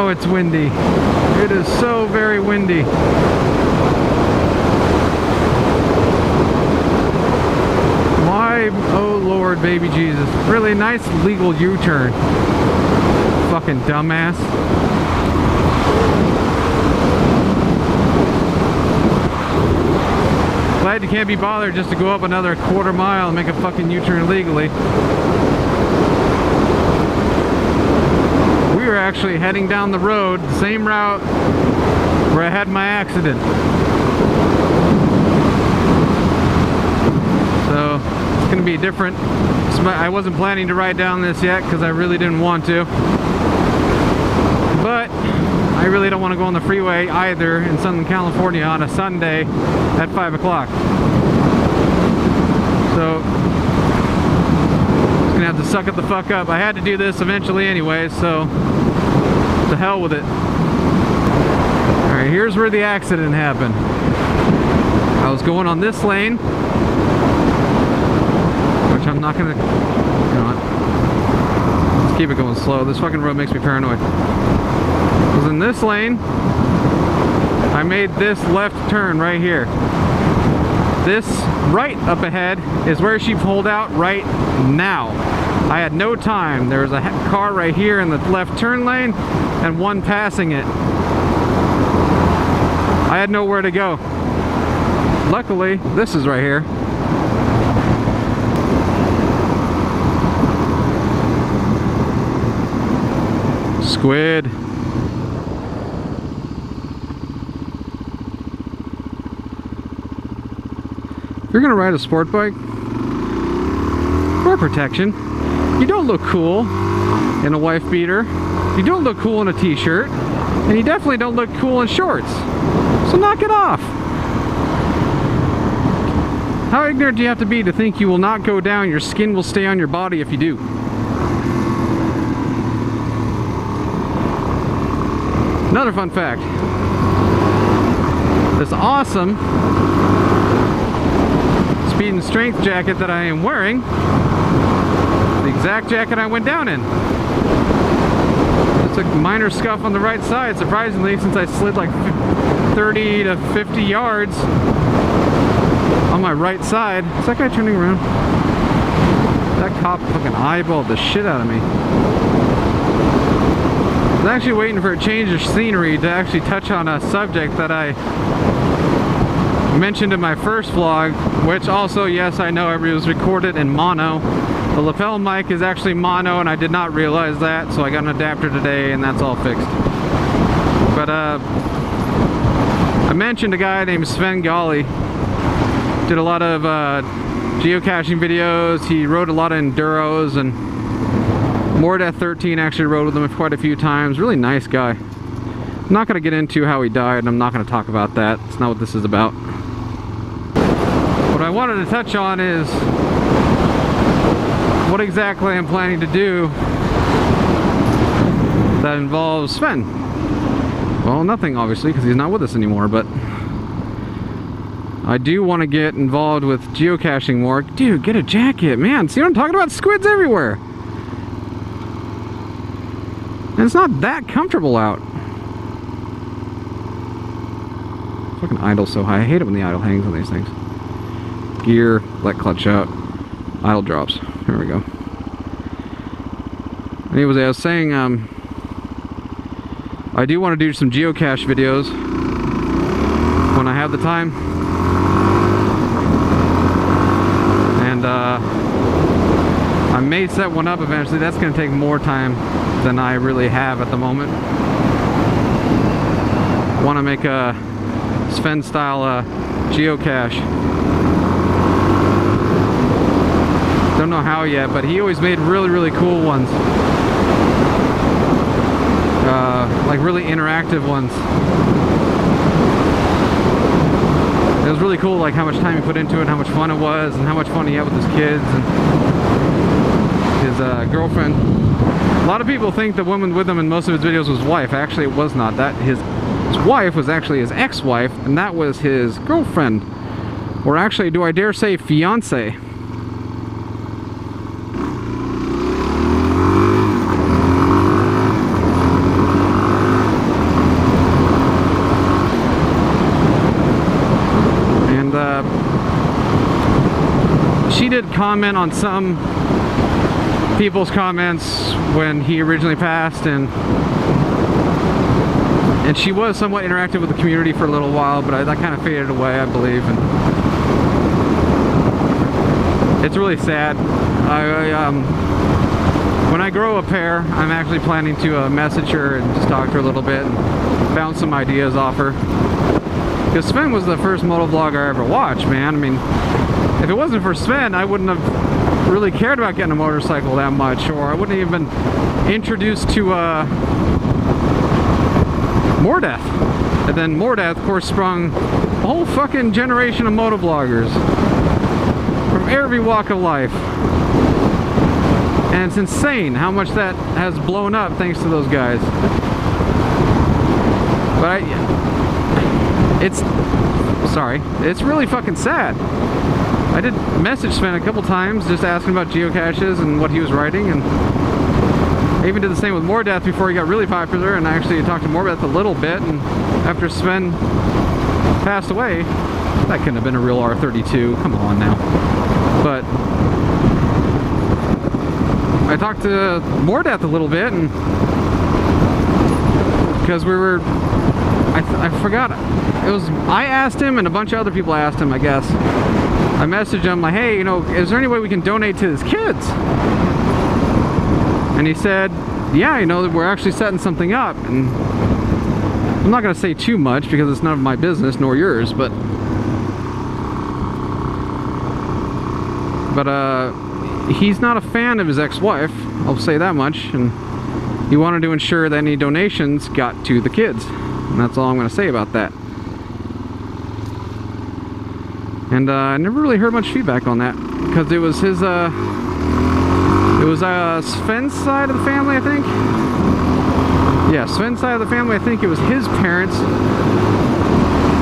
know it's windy. It is so very windy. My, oh Lord, baby Jesus. Really nice legal U-turn. Fucking dumbass. Glad you can't be bothered just to go up another quarter mile and make a fucking U-turn legally. We were actually heading down the road, the same route where I had my accident. So it's gonna be different. I wasn't planning to ride down this yet because I really didn't want to. But I really don't want to go on the freeway either in Southern California on a Sunday at 5 o'clock. So I'm gonna have to suck it the fuck up. I had to do this eventually anyway, so to hell with it. Alright, here's where the accident happened. I was going on this lane, which I'm not gonna, you know what, let's keep it going slow. This fucking road makes me paranoid. I was in this lane. I made this left turn right here. This right up ahead is where she pulled out right now. I had no time. There was a car right here in the left turn lane and one passing it. I had nowhere to go. Luckily, this is right here. Squid. If you're gonna ride a sport bike, wear protection. You don't look cool in a wife beater. You don't look cool in a t-shirt. And you definitely don't look cool in shorts. So knock it off. How ignorant do you have to be to think you will not go down, your skin will stay on your body if you do? Another fun fact. This awesome speed and strength jacket that I am wearing, the exact jacket I went down in. It's a minor scuff on the right side, surprisingly, since I slid like 30 to 50 yards on my right side. Is that guy turning around? That cop fucking eyeballed the shit out of me. I was actually waiting for a change of scenery to actually touch on a subject that I mentioned in my first vlog, which also, yes, I know it was recorded in mono. The lapel mic is actually mono and I did not realize that, so I got an adapter today and that's all fixed. But I mentioned a guy named Svengalie. Did a lot of geocaching videos. He rode a lot of enduros, and More Death 13 actually rode with him quite a few times. Really nice guy. I'm not going to get into how he died, and I'm not going to talk about that. It's not what this is about. What I wanted to touch on is what exactly I'm planning to do that involves Sven. Well, nothing obviously, because he's not with us anymore, but I do want to get involved with geocaching more. Dude, get a jacket, man. See what I'm talking about? Squids everywhere. And it's not that comfortable out. Fucking idle so high. I hate it when the idle hangs on these things. Gear, let clutch out. Idle drops. There we go. Anyways, I was saying, I do want to do some geocache videos when I have the time. And I may set one up eventually. That's going to take more time than I really have at the moment. Want to make a Sven style geocache. Don't know how yet, but he always made really cool ones. Like really interactive ones. It was really cool, like how much time he put into it, how much fun it was, and how much fun he had with his kids and his girlfriend. A lot of people think the woman with him in most of his videos was his wife. Actually, it was not. That his wife was actually his ex-wife, and that was his girlfriend. Or actually, do I dare say fiance? she did comment on some people's comments when he originally passed, and she was somewhat interactive with the community for a little while, but that kind of faded away, I believe. And it's really sad. When I grow a pair, I'm actually planning to message her and just talk to her a little bit and bounce some ideas off her. Because Sven was the first motovlogger I ever watched, man. I mean, if it wasn't for Sven, I wouldn't have really cared about getting a motorcycle that much, or I wouldn't have even been introduced to More Death. And then More Death, of course, sprung a whole fucking generation of motovloggers from every walk of life. And it's insane how much that has blown up thanks to those guys. But it's really fucking sad. I did message Sven a couple times just asking about geocaches and what he was writing, and I even did the same with More Death before he got really popular, and I actually talked to More Death a little bit, and after Sven passed away, that couldn't have been a real R32, come on now. But I talked to More Death a little bit, and because we were, I forgot, it was, I asked him and a bunch of other people asked him, I guess. I messaged him like, hey, you know, is there any way we can donate to his kids? And he said, yeah, you know, we're actually setting something up. And I'm not going to say too much because it's none of my business nor yours, but he's not a fan of his ex-wife, I'll say that much, and he wanted to ensure that any donations got to the kids. And that's all I'm going to say about that. And I never really heard much feedback on that, because it was his, Sven's side of the family, I think. Yeah, Sven's side of the family, I think it was his parents,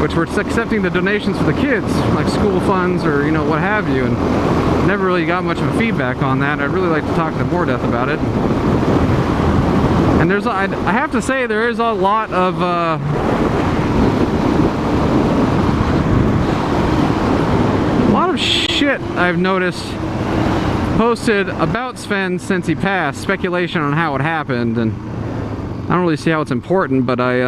which were accepting the donations for the kids, like school funds or, you know, what have you, and never really got much of a feedback on that. I'd really like to talk to More Death about it. And there's, I have to say, there is a lot of, shit I've noticed posted about Sven since he passed, speculation on how it happened, and I don't really see how it's important, but I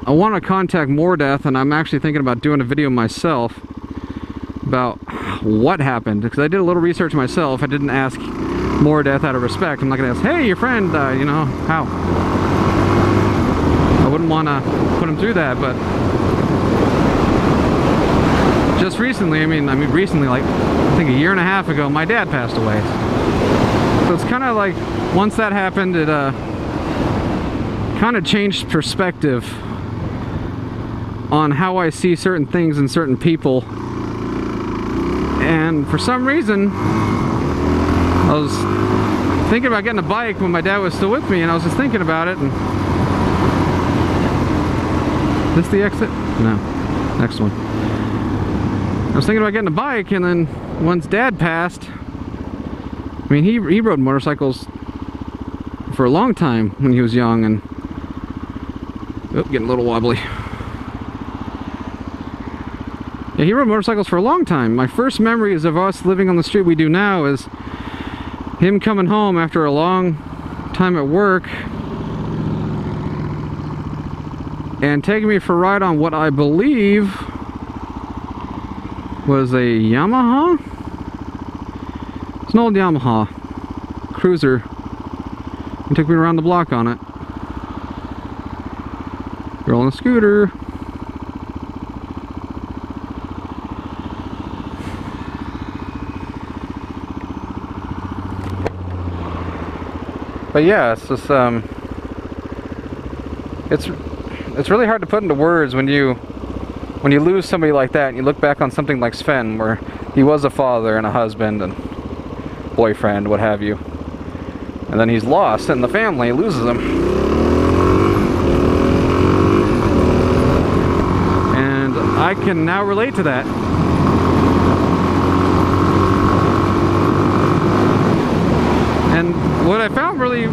want to contact More Death, and I'm actually thinking about doing a video myself about what happened, because I did a little research myself. I didn't ask More Death out of respect. I'm not going to ask, hey, your friend, you know, how? I wouldn't want to put him through that, but just recently, I mean recently, like I think a year and a half ago, my dad passed away. So it's kind of like, once that happened, it kind of changed perspective on how I see certain things and certain people. And for some reason, I was thinking about getting a bike when my dad was still with me, and I was just thinking about it. And is this the exit? No, next one. I was thinking about getting a bike, and then once Dad passed, I mean, he rode motorcycles for a long time when he was young, and getting a little wobbly. Yeah, he rode motorcycles for a long time. My first memories of us living on the street we do now is him coming home after a long time at work and taking me for a ride on what I believe was a Yamaha? It's an old Yamaha cruiser. He took me around the block on it. Girl on a scooter. But yeah, it's just it's really hard to put into words when you lose somebody like that and you look back on something like Sven, where he was a father and a husband and boyfriend, what have you, and then he's lost and the family loses him. And I can now relate to that. And what I found really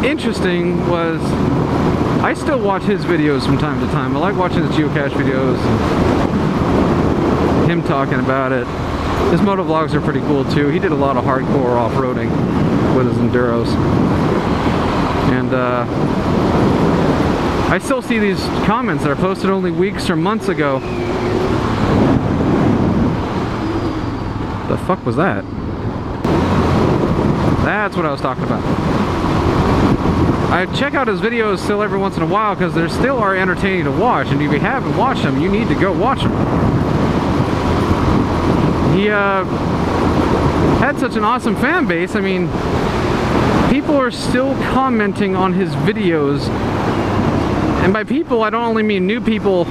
interesting was, I still watch his videos from time to time. I like watching his geocache videos and him talking about it. His motovlogs are pretty cool too. He did a lot of hardcore off-roading with his enduros. And I still see these comments that are posted only weeks or months ago. The fuck was that? That's what I was talking about. I check out his videos still every once in a while because they still are entertaining to watch, and if you haven't watched them, you need to go watch them. He had such an awesome fan base. I mean, people are still commenting on his videos, and by people I don't only mean new people,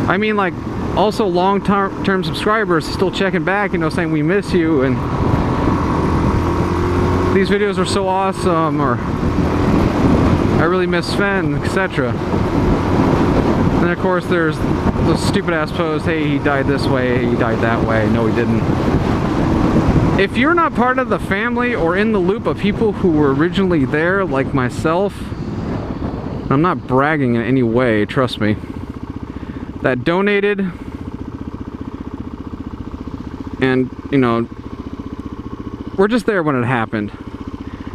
I mean like also long-term subscribers still checking back, you know, saying we miss you and these videos are so awesome, or I really miss Sven, etc. And of course there's the stupid ass post, hey, he died this way, he died that way. No, he didn't. If you're not part of the family or in the loop of people who were originally there, like myself, I'm not bragging in any way, trust me, that donated and, you know, we're just there when it happened,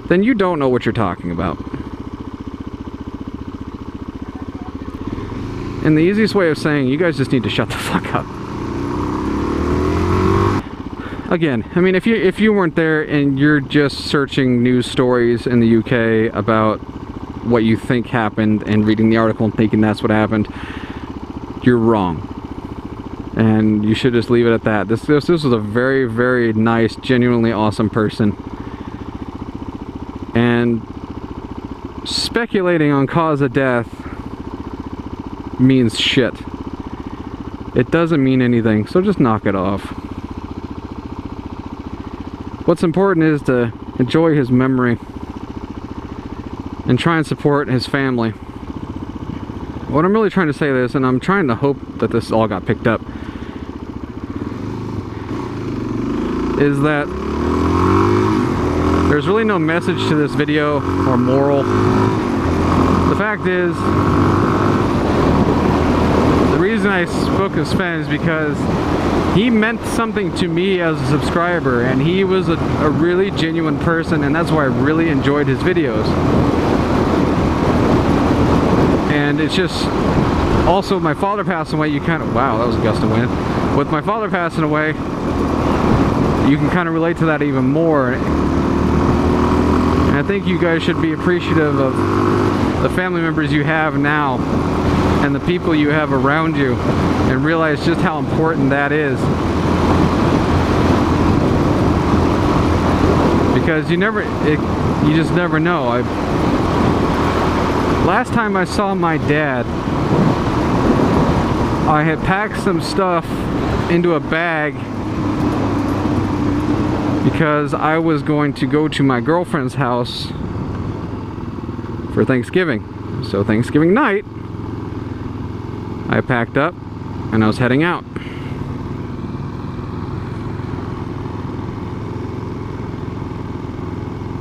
then you don't know what you're talking about. And the easiest way of saying, you guys just need to shut the fuck up. Again, I mean, if you weren't there and you're just searching news stories in the UK about what you think happened and reading the article and thinking that's what happened, you're wrong. And you should just leave it at that. This was a very, very nice, genuinely awesome person. And speculating on cause of death means shit. It doesn't mean anything, so just knock it off. What's important is to enjoy his memory and try and support his family. What I'm really trying to say this, and I'm trying to hope that this all got picked up, is that there's really no message to this video or moral. The fact is, the reason I spoke of Sven is because he meant something to me as a subscriber, and he was a really genuine person, and that's why I really enjoyed his videos. And it's just, also my father passing away, you kind of, wow, that was a gust of wind. With my father passing away, you can kind of relate to that even more. And I think you guys should be appreciative of the family members you have now and the people you have around you, and realize just how important that is. Because you just never know. Last time I saw my dad, I had packed some stuff into a bag because I was going to go to my girlfriend's house for Thanksgiving. So Thanksgiving night, I packed up and I was heading out.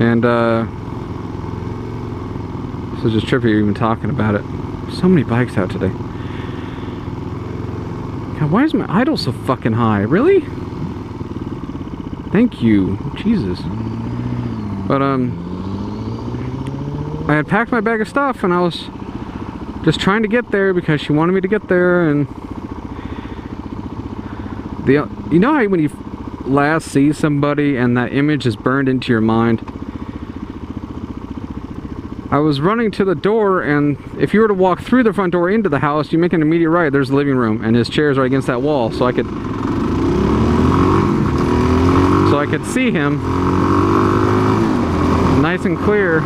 And this is just trippy even talking about it. So many bikes out today. God, why is my idle so fucking high? Really? Thank you. Jesus. But I had packed my bag of stuff and I was just trying to get there because she wanted me to get there. And you know how when you last see somebody and that image is burned into your mind? I was running to the door, and if you were to walk through the front door into the house, you make an immediate right, there's the living room, and his chair's right against that wall, so I could see him nice and clear.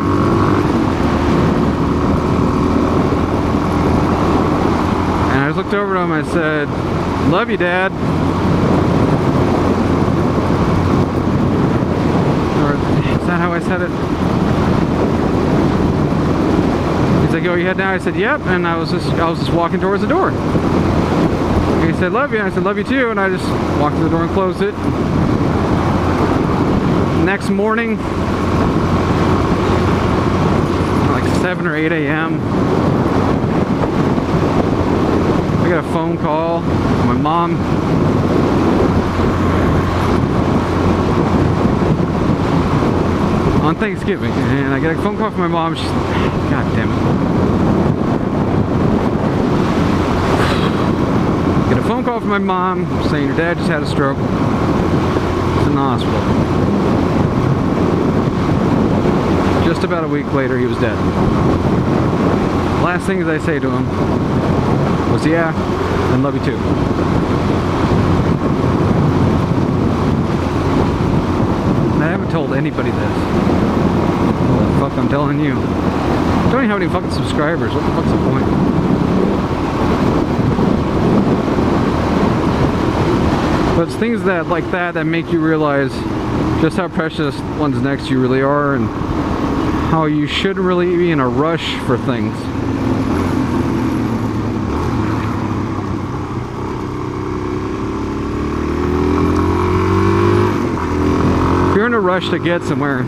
And I just looked over to him, I said, "Love you, Dad." Or, is that how I said it? He's like, "Oh, you head now?" I said, "Yep," and I was just walking towards the door. He said, "Love you," and I said, "Love you too," and I just walked to the door and closed it. Next morning, like 7 or 8 a.m., I got a phone call from my mom. on Thanksgiving, and I get a phone call from my mom. She's, God damn it. Get a phone call from my mom saying your dad just had a stroke. He's in the hospital. Just about a week later, he was dead. Last things I say to him was, yeah, and love you too. I haven't told anybody this. What the fuck I'm telling you? I don't even have any fucking subscribers. What the fuck's the point? But it's things that like that make you realize just how precious ones next to you really are, and how you shouldn't really be in a rush for things. If you're in a rush to get somewhere,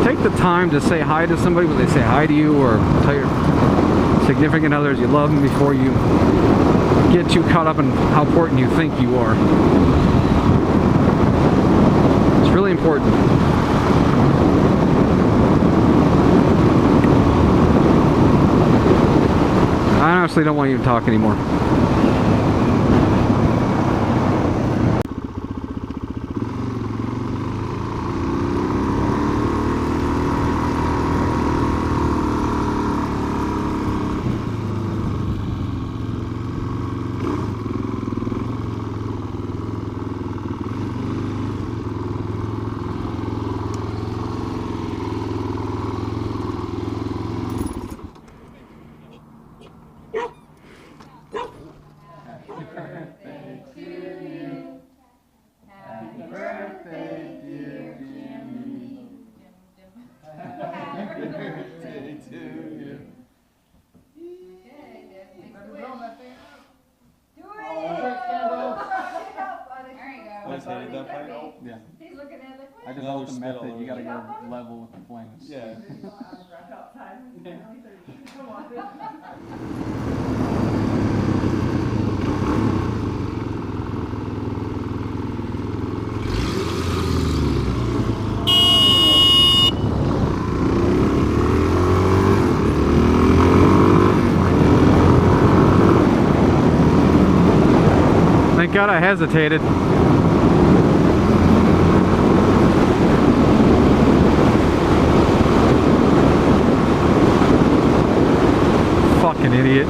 take the time to say hi to somebody when they say hi to you, or tell your significant others you love them before you get too caught up in how important you think you are. It's really important. I honestly don't want you to talk anymore. Yeah. He's looking at it. I just know the method. You gotta go level with the flames. Yeah. Come on. Thank God I hesitated. Fucking idiot.